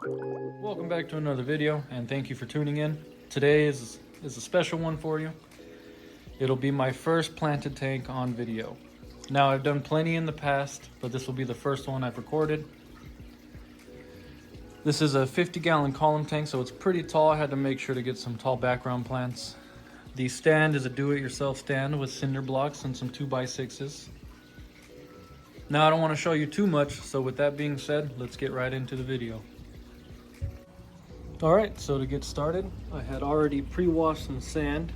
Welcome back to another video, and thank you for tuning in. Today is a special one for you. It'll be my first planted tank on video. Now, I've done plenty in the past, but this will be the first one I've recorded. This is a 50-gallon column tank, so it's pretty tall. I had to make sure to get some tall background plants. The stand is a do-it-yourself stand with cinder blocks and some 2x6s. Now, I don't want to show you too much, so with that being said, let's get right into the video. Alright, so to get started, I had already pre-washed some sand.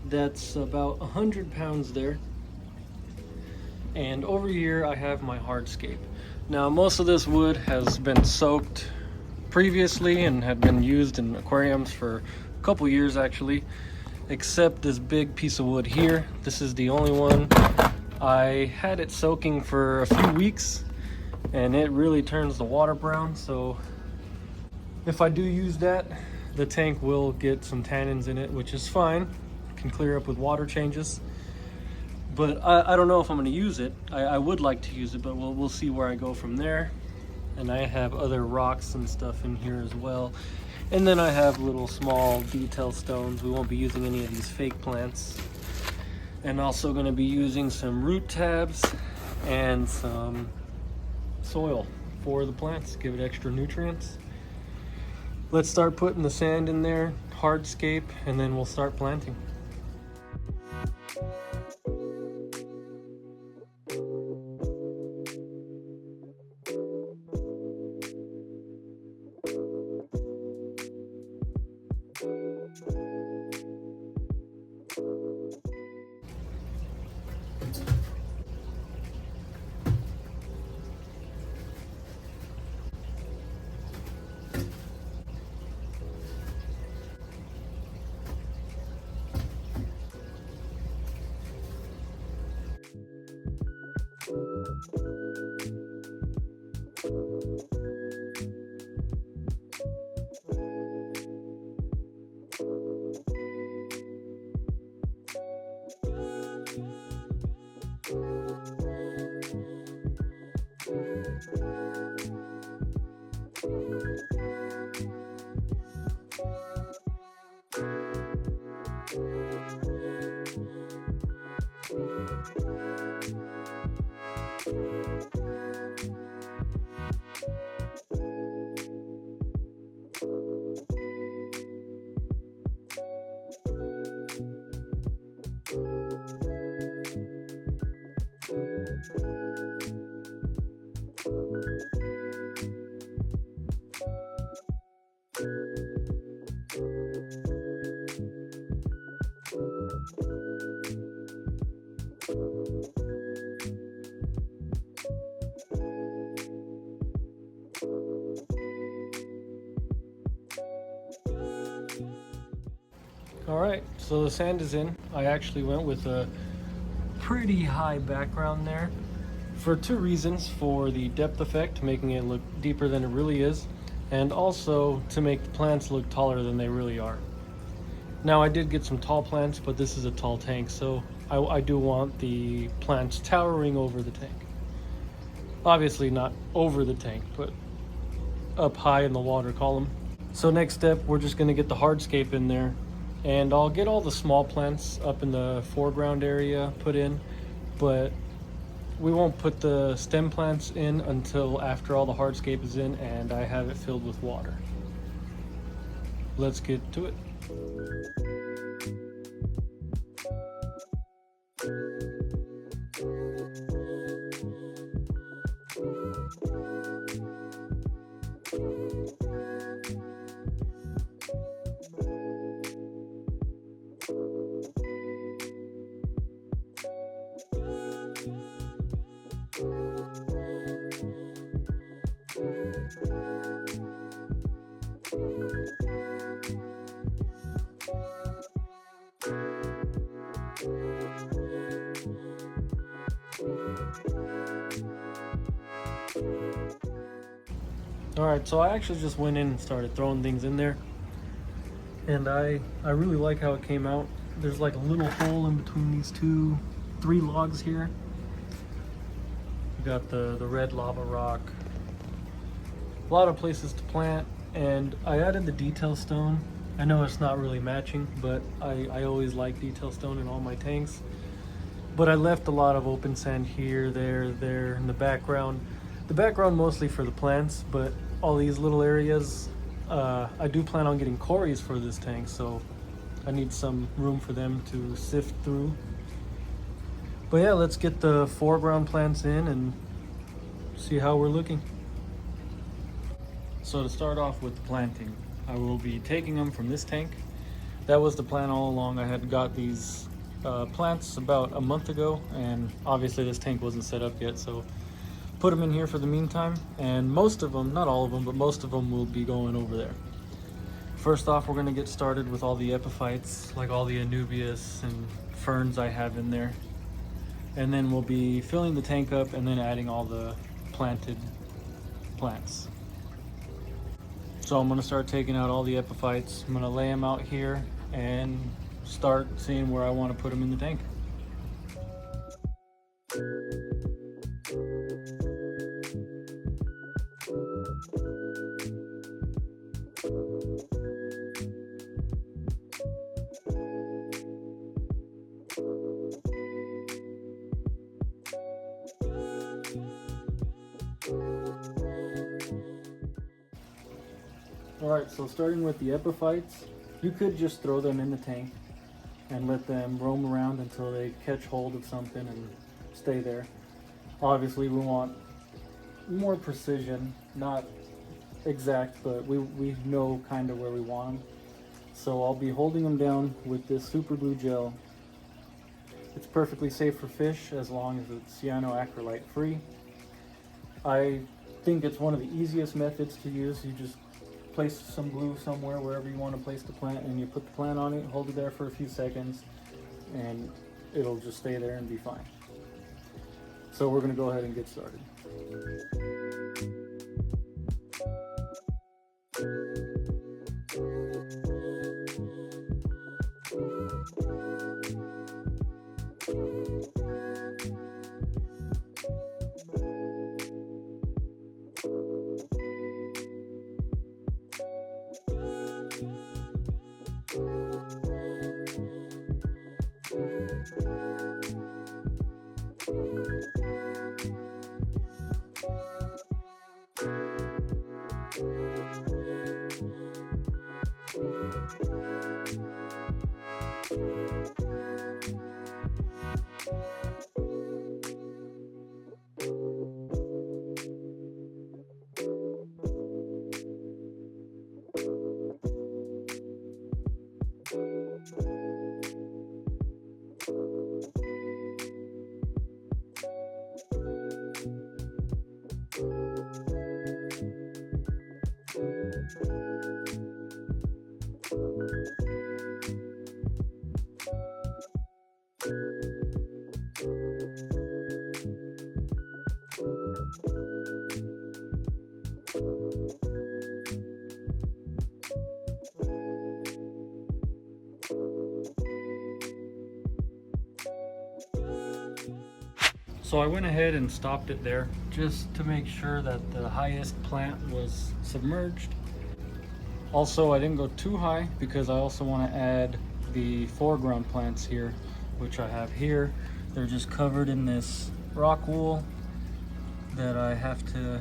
That's about 100 pounds there. And over here I have my hardscape. Now, most of this wood has been soaked previously and had been used in aquariums for a couple years actually, except this big piece of wood here. This is the only one. I had it soaking for a few weeks and it really turns the water brown, so if I do use that, the tank will get some tannins in it, which is fine. Can clear up with water changes. But I don't know if I'm going to use it. I would like to use it, but we'll see where I go from there. And I have other rocks and stuff in here as well. And then I have little small detail stones. We won't be using any of these fake plants. And also going to be using some root tabs and some soil for the plants, give it extra nutrients. Let's start putting the sand in there, hardscape, and then we'll start planting. Alright, so the sand is in. I actually went with a pretty high background there for two reasons: for the depth effect, making it look deeper than it really is, and also to make the plants look taller than they really are. Now, I did get some tall plants, but this is a tall tank, so I do want the plants towering over the tank. Obviously not over the tank, but up high in the water column. So next step, we're just going to get the hardscape in there, and I'll get all the small plants up in the foreground area put in, but we won't put the stem plants in until after all the hardscape is in and I have it filled with water. Let's get to it. Alright, so I actually just went in and started throwing things in there, and I really like how it came out. There's like a little hole in between these three logs here. You got the red lava rock. A lot of places to plant. And I added the detail stone. I know it's not really matching, but I always like detail stone in all my tanks. But I left a lot of open sand here, there in the background. The background mostly for the plants, but all these little areas, I do plan on getting cories for this tank, so I need some room for them to sift through. But yeah, let's get the foreground plants in and see how we're looking. So to start off with the planting, I will be taking them from this tank. That was the plan all along. I had got these plants about a month ago, and obviously this tank wasn't set up yet, so put them in here for the meantime. And most of them, not all of them, but most of them will be going over there. First off, we're going to get started with all the epiphytes, like all the anubias and ferns I have in there. And then we'll be filling the tank up and then adding all the planted plants. So I'm going to start taking out all the epiphytes. I'm going to lay them out here and start seeing where I want to put them in the tank. Alright, so starting with the epiphytes, you could just throw them in the tank and let them roam around until they catch hold of something and stay there. Obviously we want more precision, not exact, but we know kind of where we want them. So I'll be holding them down with this super glue gel. It's perfectly safe for fish as long as it's cyanoacrylate free. I think it's one of the easiest methods to use. You just place some glue somewhere, wherever you want to place the plant, and you put the plant on it, hold it there for a few seconds, and it'll just stay there and be fine. So we're going to go ahead and get started. So I went ahead and stopped it there just to make sure that the highest plant was submerged. Also, I didn't go too high because I also want to add the foreground plants here, which I have here. They're just covered in this rock wool that I have to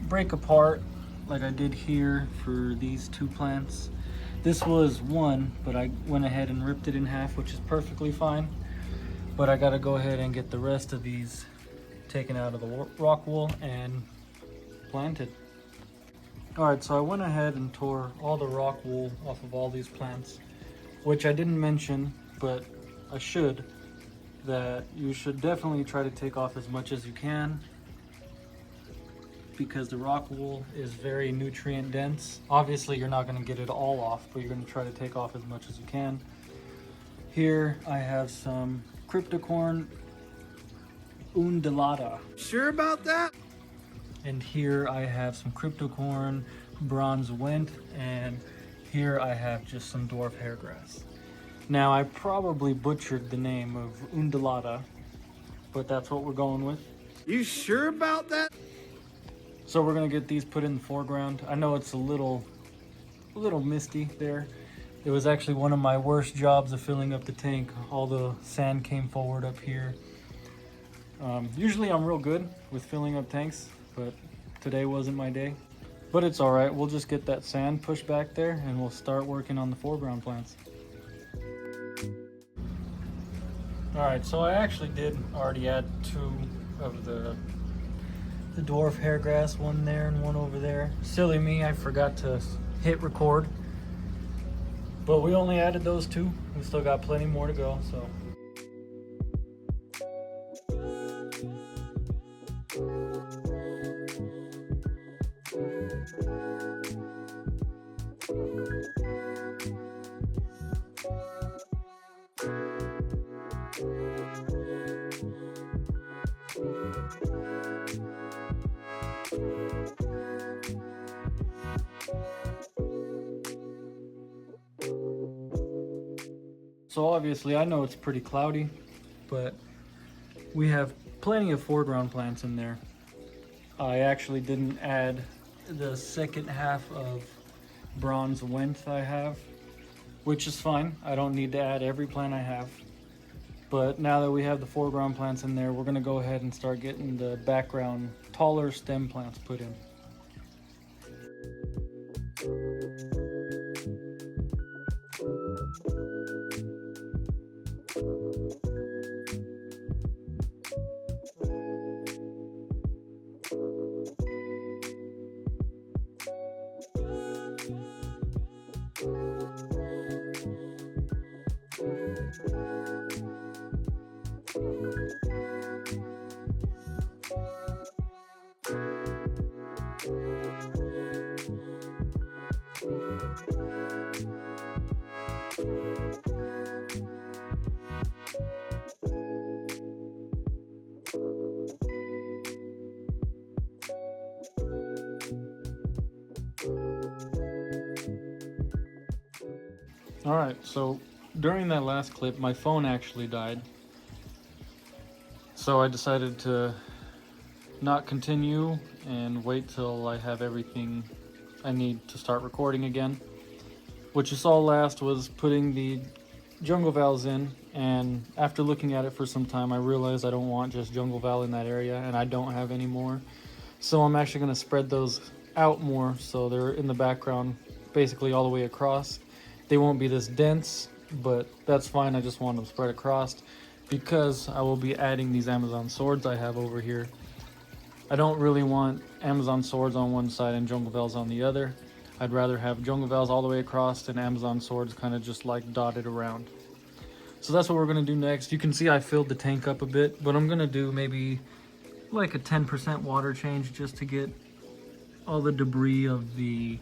break apart like I did here for these two plants. This was one, but I went ahead and ripped it in half, which is perfectly fine. But I gotta go ahead and get the rest of these taken out of the rock wool and planted. Alright, so I went ahead and tore all the rock wool off of all these plants, which I didn't mention, but I should, that you should definitely try to take off as much as you can because the rock wool is very nutrient dense. Obviously you're not going to get it all off, but you're going to try to take off as much as you can. Here I have some cryptocorn undulata. Sure about that? And here I have some cryptocorn bronze went, and here I have just some dwarf hairgrass. Now I probably butchered the name of undulata, but that's what we're going with. You sure about that? So we're gonna get these put in the foreground. I know it's a little misty there. It was actually one of my worst jobs of filling up the tank. All the sand came forward up here. Usually I'm real good with filling up tanks, but today wasn't my day. But it's all right. We'll just get that sand pushed back there and we'll start working on the foreground plants. All right, so I actually did already add 2 of the dwarf hairgrass, one there and one over there. Silly me, I forgot to hit record. But we only added those 2. We still got plenty more to go, so. So obviously I know it's pretty cloudy, but we have plenty of foreground plants in there. I actually didn't add the second half of bronze Wendt I have, which is fine. I don't need to add every plant I have. But now that we have the foreground plants in there, we're gonna go ahead and start getting the background taller stem plants put in. All right, so during that last clip, my phone actually died. So I decided to not continue and wait till I have everything I need to start recording again. What you saw last was putting the jungle valves in, and after looking at it for some time, I realized I don't want just jungle valve in that area, and I don't have any more. So I'm actually gonna spread those out more so they're in the background basically all the way across. They won't be this dense, but that's fine. I just want them spread across because I will be adding these Amazon swords I have over here. I don't really want Amazon swords on one side and jungle valves on the other. I'd rather have jungle valves all the way across and Amazon swords kind of just like dotted around. So that's what we're gonna do next. You can see I filled the tank up a bit, but I'm gonna do maybe like a 10% water change just to get all the debris of the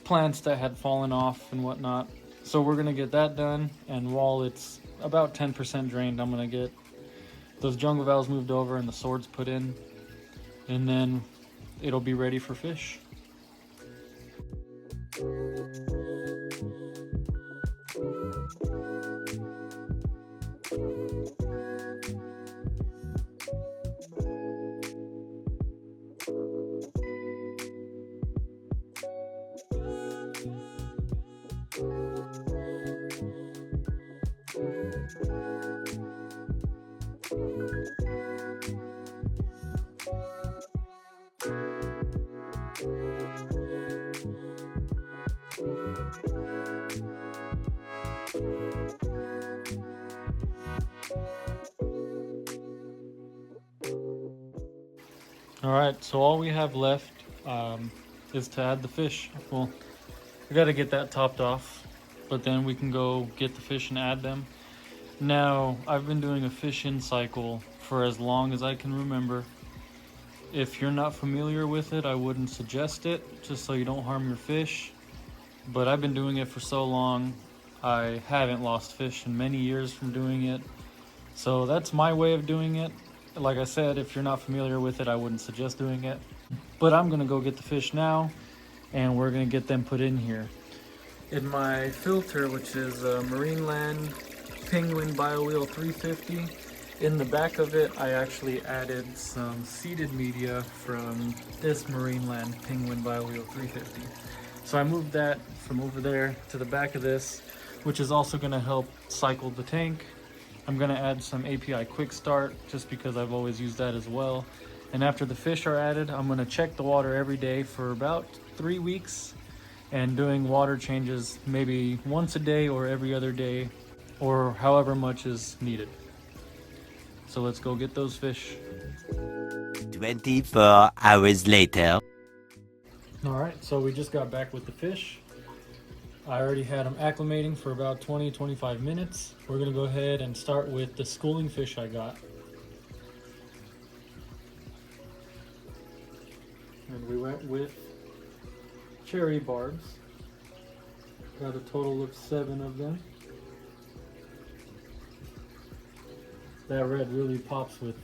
plants that had fallen off and whatnot. So we're gonna get that done, and while it's about 10% drained, I'm gonna get those jungle valves moved over and the swords put in, and then it'll be ready for fish. All right, so all we have left is to add the fish. Well, we got to get that topped off, but then we can go get the fish and add them. Now, I've been doing a fish in cycle for as long as I can remember. If you're not familiar with it, I wouldn't suggest it, just so you don't harm your fish. But I've been doing it for so long, I haven't lost fish in many years from doing it. So that's my way of doing it. Like I said, if you're not familiar with it, I wouldn't suggest doing it. But I'm gonna go get the fish now, and we're gonna get them put in here. In my filter, which is Marineland Penguin BioWheel 350, In the back of it, I actually added some seeded media from this Marineland Penguin Biowheel 350. So I moved that from over there to the back of this, which is also going to help cycle the tank. I'm going to add some API Quick Start just because I've always used that as well. And after the fish are added, I'm going to check the water every day for about 3 weeks and doing water changes maybe once a day or every other day or however much is needed. So let's go get those fish. 24 hours later. All right, so we just got back with the fish. I already had them acclimating for about 20-25 minutes. We're gonna go ahead and start with the schooling fish I got. And we went with cherry barbs. Got a total of 7 of them. That red really pops with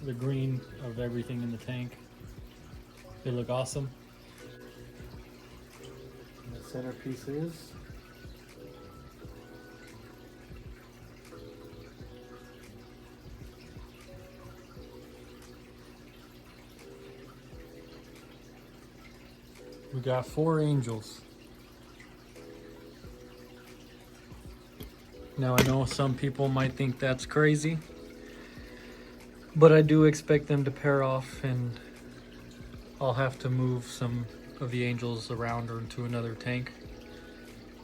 the green of everything in the tank. They look awesome. And the centerpiece is we got 4 angels. Now I know some people might think that's crazy, but I do expect them to pair off, and I'll have to move some of the angels around or into another tank.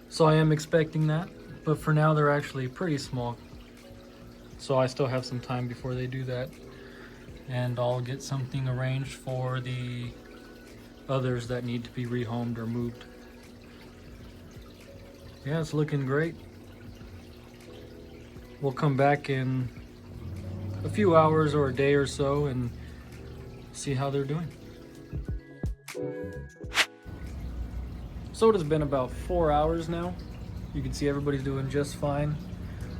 So I am expecting that, but for now they're actually pretty small. So I still have some time before they do that, and I'll get something arranged for the others that need to be rehomed or moved. Yeah, it's looking great. We'll come back in a few hours or a day or so and see how they're doing. So it has been about 4 hours now. You can see everybody's doing just fine.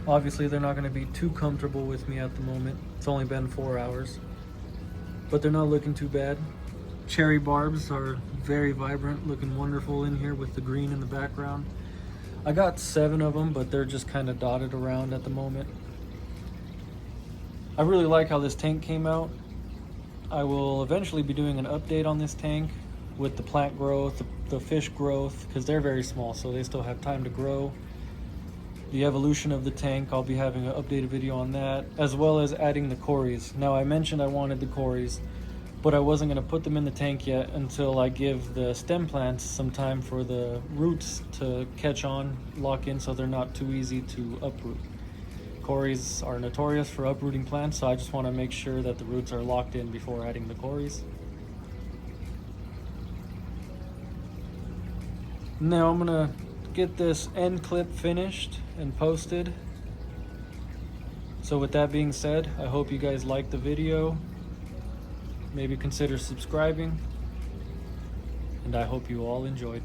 Obviously they're not going to be too comfortable with me at the moment. It's only been 4 hours, but they're not looking too bad. Cherry barbs are very vibrant, looking wonderful in here with the green in the background. I got 7 of them, but they're just kind of dotted around at the moment. I really like how this tank came out. I will eventually be doing an update on this tank with the plant growth, the fish growth, because they're very small, so they still have time to grow. The evolution of the tank, I'll be having an updated video on that, as well as adding the cories. Now I mentioned I wanted the cories, but I wasn't going to put them in the tank yet until I give the stem plants some time for the roots to catch on, lock in, so they're not too easy to uproot. Cories are notorious for uprooting plants, so I just want to make sure that the roots are locked in before adding the cories. Now I'm going to get this end clip finished and posted. So with that being said, I hope you guys liked the video. Maybe consider subscribing, and I hope you all enjoyed.